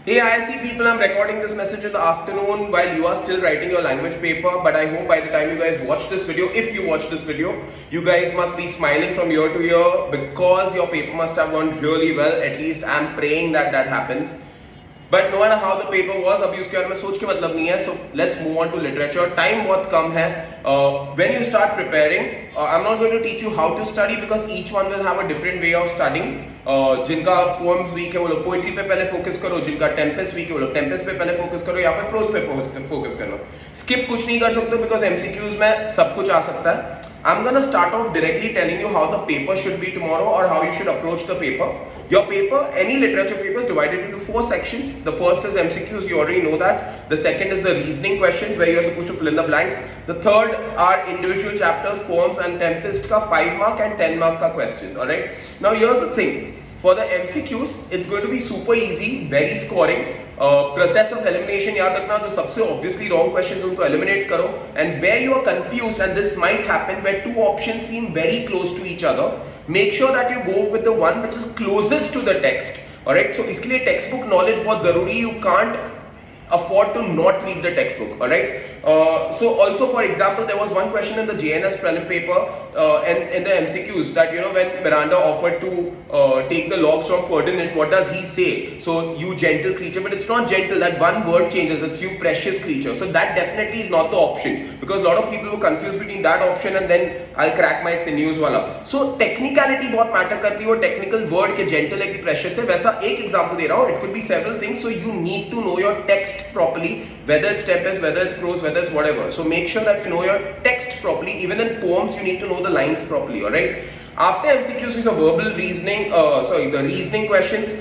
Hey ISC people, I'm recording this message in the afternoon while you are still writing your language paper, but I hope by the time you guys watch this video, if you watch this video, you guys must be smiling from year to year because your paper must have gone really well. At least I'm praying that that happens. But no matter how the paper was, अभी उसके बारे में सोच के मतलब नहीं है. So let's move on to literature. Time बहुत कम है. When you start preparing, I'm not going to teach you how to study because each one will have a different way of studying. जिनका poems week है वो लोग poetry पे पहले focus करो, जिनका tempest week है वो लोग tempest पे पहले focus करो या फिर prose पे focus करो. Skip कुछ नहीं कर सकते because MCQs में सब कुछ आ सकता है. I'm gonna start off directly telling you how the paper should be tomorrow or how you should approach the paper. Your paper, any literature paper is divided into 4 sections. The first is MCQs, you already know that. The second is the reasoning questions where you are supposed to fill in the blanks. The third are individual chapters, poems and tempest ka 5 mark and 10 mark ka questions. Alright. Now here's the thing. For the MCQs, it's going to be super easy, very scoring. Process of elimination याद रखना, जो सबसे obviously wrong questions उनको eliminate करो. And where you are confused, and this might happen, where 2 options seem very close to each other, make sure that you go with the one which is closest to the text. Alright, so इसके लिए textbook knowledge बहुत ज़रूरी. You can't afford to not read the textbook. Alright, so also for example there was one question in the JNS prelim paper and in the MCQs that when Miranda offered to take the logs from Ferdinand, what does he say? So you gentle creature, but it's not gentle, that one word changes, it's you precious creature. So that definitely is not the option because a lot of people were confused between that option and then I'll crack my sinews wala. So technicality बहुत matter करती है, वो technical word के gentle है कि precious है. वैसा एक example दे रहा हूँ, it could be several things. So you need to know your text properly, whether it's tempest, whether it's prose, whether it's whatever. So make sure that you know your text properly. Even in poems you need to know the lines properly. All right, after MCQs is a verbal reasoning, the reasoning questions.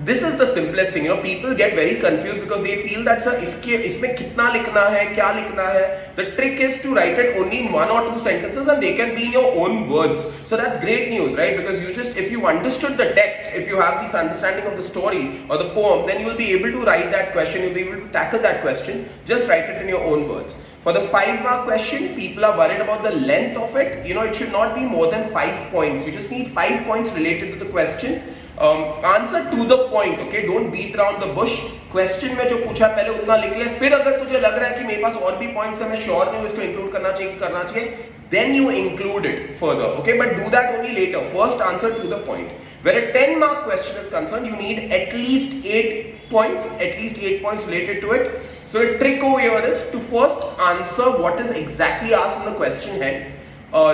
This is the simplest thing. People get very confused because they feel that sir इसमें कितना लिखना है, क्या लिखना है. The trick is to write it only in 1 or 2 sentences and they can be in your own words. So that's great news, right? Because if you understood the text, if you have this understanding of the story or the poem, then you will be able to write that question, you'll be able to tackle that question. Just write it in your own words. For the 5 mark question, people are worried about the length of it. It should not be more than 5 points. You just need 5 points related to the question. Answer to the point, okay? Don't beat around the bush. Question में जो पूछा पहले उतना लिख ले. फिर अगर तुझे लग रहा है कि मेरे पास और भी points है, मैं sure नहीं हूँ इसको include करना चाहिए, then you include it further, okay? But do that only later. First answer to the point. Where a 10 mark question is concerned, you need at least 8 points, related to it. So the trick over here is to first answer what is exactly asked in the question head.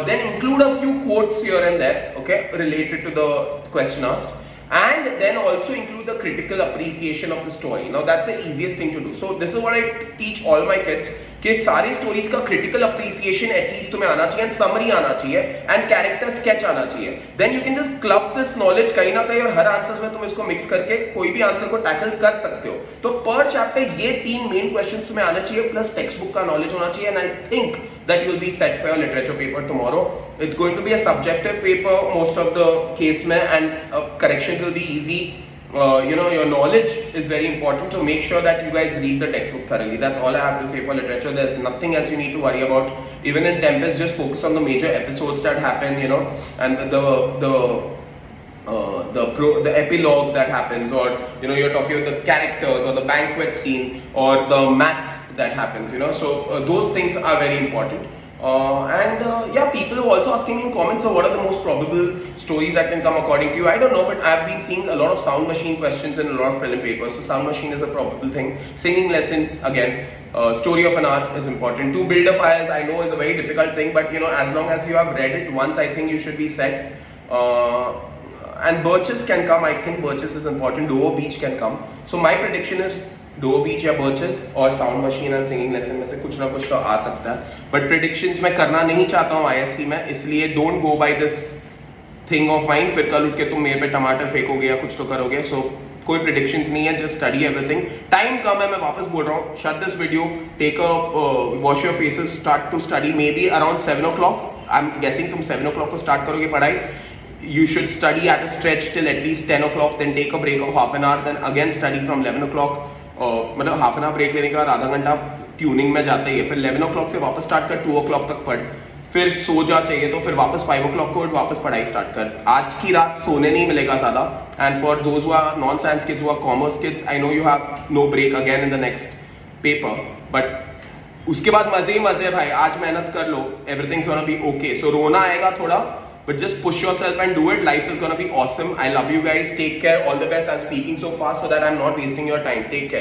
Then include a few quotes here and there, okay, related to the question asked. And then also include the critical appreciation of the story. Now that's the easiest thing to do. So this is what I teach all my kids कि सारी stories का critical appreciation at least तुम्हें आना चाहिए and summary आना चाहिए and character sketch आना चाहिए. Then you can just club this knowledge कहीं ना कहीं और हर आंसर्स में तुम इसको मिक्स करके कोई भी आंसर को टैकल कर सकते हो. तो पर चैप्टर ये 3 मेन क्वेश्चंस तुम्हें आना चाहिए प्लस टेक्स्ट बुक का नॉलेज होना चाहिए. And I think that you will be set for your literature paper tomorrow. It's going to be a subjective paper most of the case mein and corrections will be easy. Your knowledge is very important, so make sure that you guys read the textbook thoroughly. That's all I have to say for literature. There's nothing else you need to worry about. Even in Tempest, just focus on the major episodes that happen, and the epilogue that happens, or you're talking about the characters or the banquet scene or the mask that happens, so those things are very important. People are also asking in comments, so what are the most probable stories that can come according to you? I don't know, but I've been seeing a lot of sound machine questions in a lot of prelim papers. So sound machine is a probable thing. Singing lesson, again, story of an hour is important. To build a fire, I know is a very difficult thing, but as long as you have read it once, I think you should be set. And Birches can come. I think Birches is important. Dover Beach can come. So my prediction is Dover Beach या Birches और Sound Machine and Singing Lesson में से कुछ ना कुछ तो आ सकता है. But predictions मैं करना नहीं चाहता हूँ ISC में, इसलिए don't go by this thing of mine. फिर कल उठ के तुम मेरे पे टमाटर फेंकोगे या कुछ तो करोगे. So कोई predictions नहीं है, just study everything. Time कम है, मैं वापस बोल रहा हूँ. Shut this video, take a wash your faces, start to study maybe around 7 o'clock. I'm guessing तुम 7 o'clock को start करोगे पढ़ाई. You should study at a stretch till at least 10 o'clock, then take a break of half an hour, then again study from 11 o'clock. मतलब half an hour break लेने के बाद आधा घंटा ट्यूनिंग में जाते ही, फिर 11 o'clock से वापस स्टार्ट कर 2 o'clock तक पढ़, फिर सो जा चाहिए तो फिर वापस 5 o'clock को वापस पढ़ाई स्टार्ट कर. आज की रात सोने नहीं मिलेगा ज़्यादा. And for those who are non science kids, who are commerce kids, I know you have no break again in the next paper, but उसके बाद मजे ही मजे भाई. आज मेहनत कर लो, everything's gonna be okay. So रोना आएगा थोड़ा, but just push yourself and do it. Life is gonna be awesome. I love you guys. Take care. All the best. I'm speaking so fast so that I'm not wasting your time. Take care.